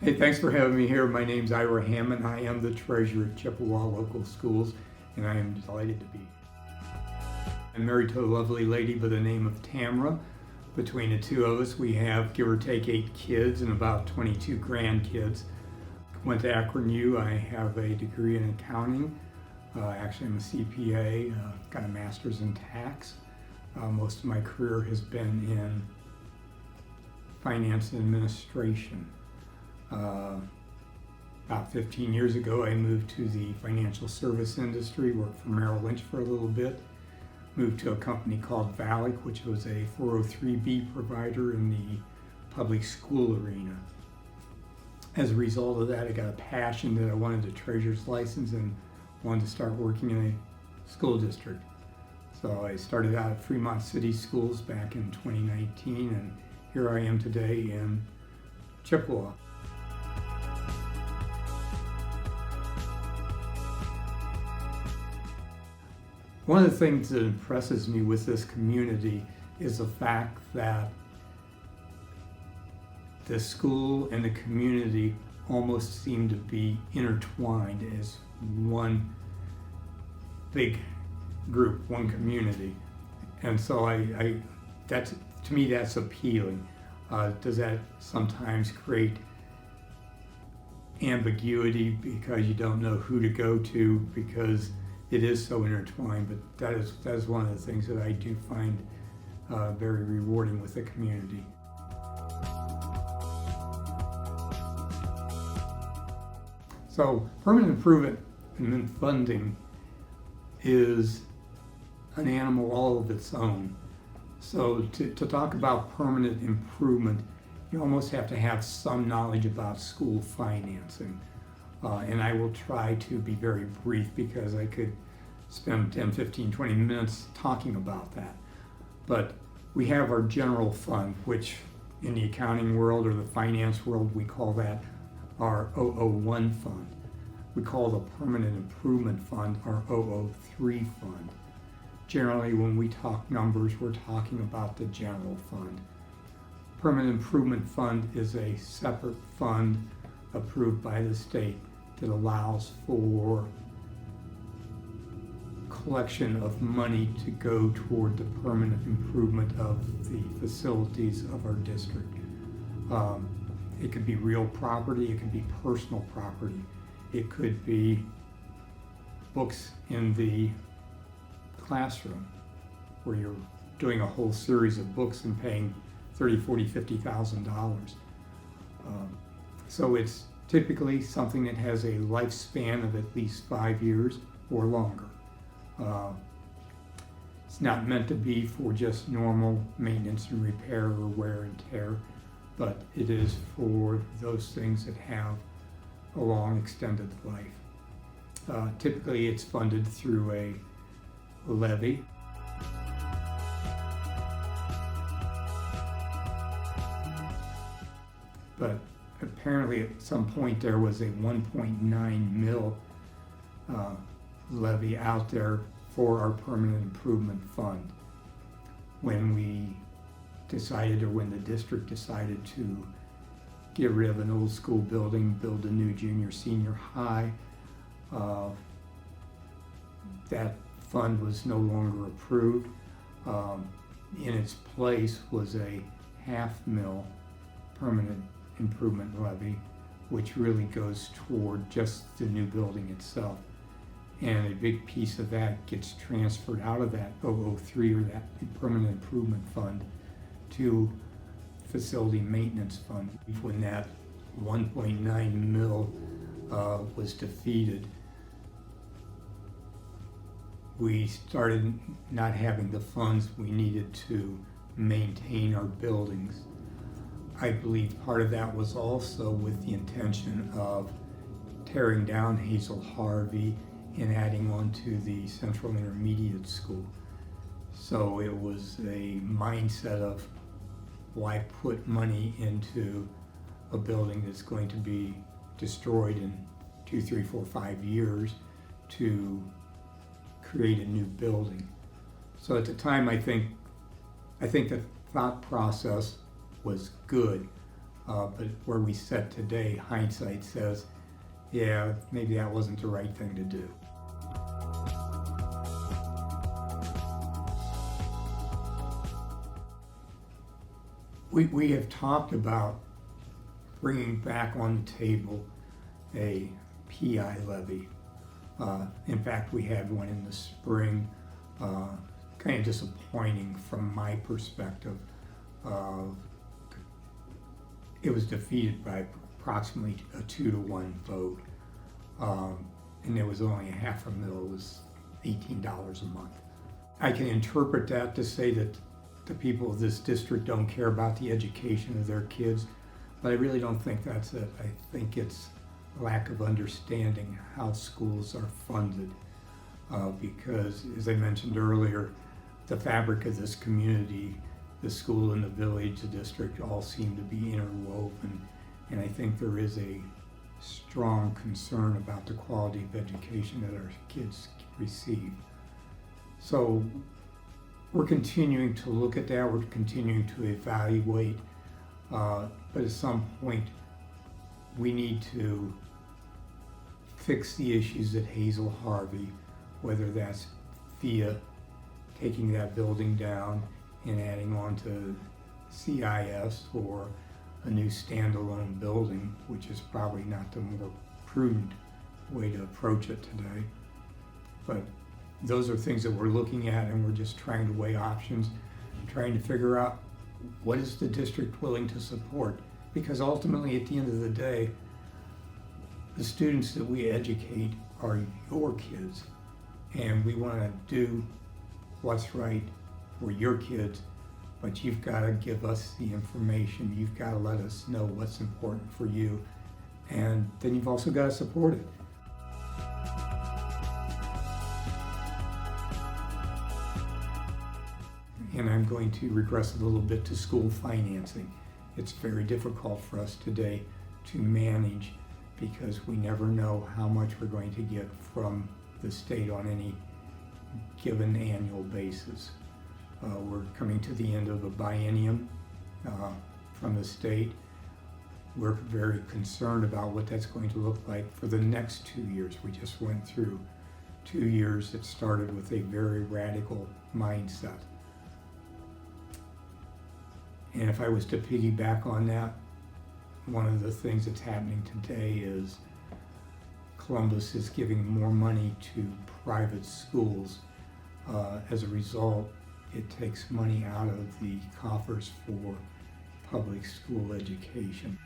Hey, thanks for having me here. My name's Ira Hamman. I am the treasurer at Chippewa Local Schools, and I am delighted to be here. I'm married to a lovely lady by the name of Tamra. Between the two of us, we have, give or take, 8 kids and about 22 grandkids. Went to Akron U. I have a degree in accounting. Actually, I'm a CPA, got a master's in tax. Most of my career has been in finance and administration. About 15 years ago, I moved to the financial service industry, worked for Merrill Lynch for a little bit, moved to a company called VALIC, which was a 403B provider in the public school arena. As a result of that, I got a passion that I wanted a treasurer's license and wanted to start working in a school district. So I started out at Fremont City Schools back in 2019, and here I am today in Chippewa. One of the things that impresses me with this community is the fact that the school and the community almost seem to be intertwined as one big group, one community. And so that's, to me, that's appealing. Does that sometimes create ambiguity because you don't know who to go to because it is so intertwined? But that is one of the things that I do find very rewarding with the community. So permanent improvement funding is an animal all of its own. So to talk about permanent improvement, you almost have to have some knowledge about school financing. And I will try to be very brief because I could spend 10, 15, 20 minutes talking about that. But we have our general fund, which in the accounting world or the finance world, we call that our 001 fund. We call the permanent improvement fund our 003 fund. Generally, when we talk numbers, we're talking about the general fund. Permanent improvement fund is a separate fund approved by the state that allows for collection of money to go toward the permanent improvement of the facilities of our district. It could be real property, it could be personal property, it could be books in the classroom where you're doing a whole series of books and paying $30,000, $40,000, $50,000. So it's typically something that has a lifespan of at least 5 years or longer. It's not meant to be for just normal maintenance and repair or wear and tear, but it is for those things that have a long extended life. Typically it's funded through a levy. But apparently at some point there was a 1.9 mil levy out there for our permanent improvement fund. When we decided, or when the district decided to get rid of an old school building, build a new junior, senior high, that fund was no longer approved. In its place was a $0.5 mil permanent improvement levy, which really goes toward just the new building itself. And a big piece of that gets transferred out of that 003 or that permanent improvement fund to facility maintenance fund. When that 1.9 mil was defeated, we started not having the funds we needed to maintain our buildings. I believe part of that was also with the intention of tearing down Hazel Harvey and adding on to the Central Intermediate School. So it was a mindset of why put money into a building that's going to be destroyed in 2, 3, 4, 5 years to create a new building. So at the time, I think the thought process was good. But where we sit today, hindsight says, yeah, maybe that wasn't the right thing to do. We have talked about bringing back on the table a PI levy. In fact, we had one in the spring, kind of disappointing from my perspective. It was defeated by approximately a 2-to-1 vote, and it was only $0.5 mil, it was $18 a month. I can interpret that to say that the people of this district don't care about the education of their kids, but I really don't think that's it. I think it's lack of understanding how schools are funded, because, as I mentioned earlier, the fabric of this community, the school and the village, the district, all seem to be interwoven, and I think there is a strong concern about the quality of education that our kids receive. So we're continuing to look at that, we're continuing to evaluate, but at some point we need to fix the issues at Hazel Harvey, whether that's via taking that building down and adding on to CIS, or a new standalone building, which is probably not the more prudent way to approach it today. But those are things that we're looking at, and we're just trying to weigh options, trying to figure out what is the district willing to support. Because ultimately, at the end of the day, the students that we educate are your kids, and we want to do what's right for your kids, but you've got to give us the information, you've got to let us know what's important for you, and then you've also got to support it. And I'm going to regress a little bit to school financing. It's very difficult for us today to manage, because we never know how much we're going to get from the state on any given annual basis. We're coming to the end of a biennium from the state. We're very concerned about what that's going to look like for the next 2 years. We just went through 2 years that started with a very radical mindset. And if I was to piggyback on that, one of the things that's happening today is Columbus is giving more money to private schools. As a result, it takes money out of the coffers for public school education.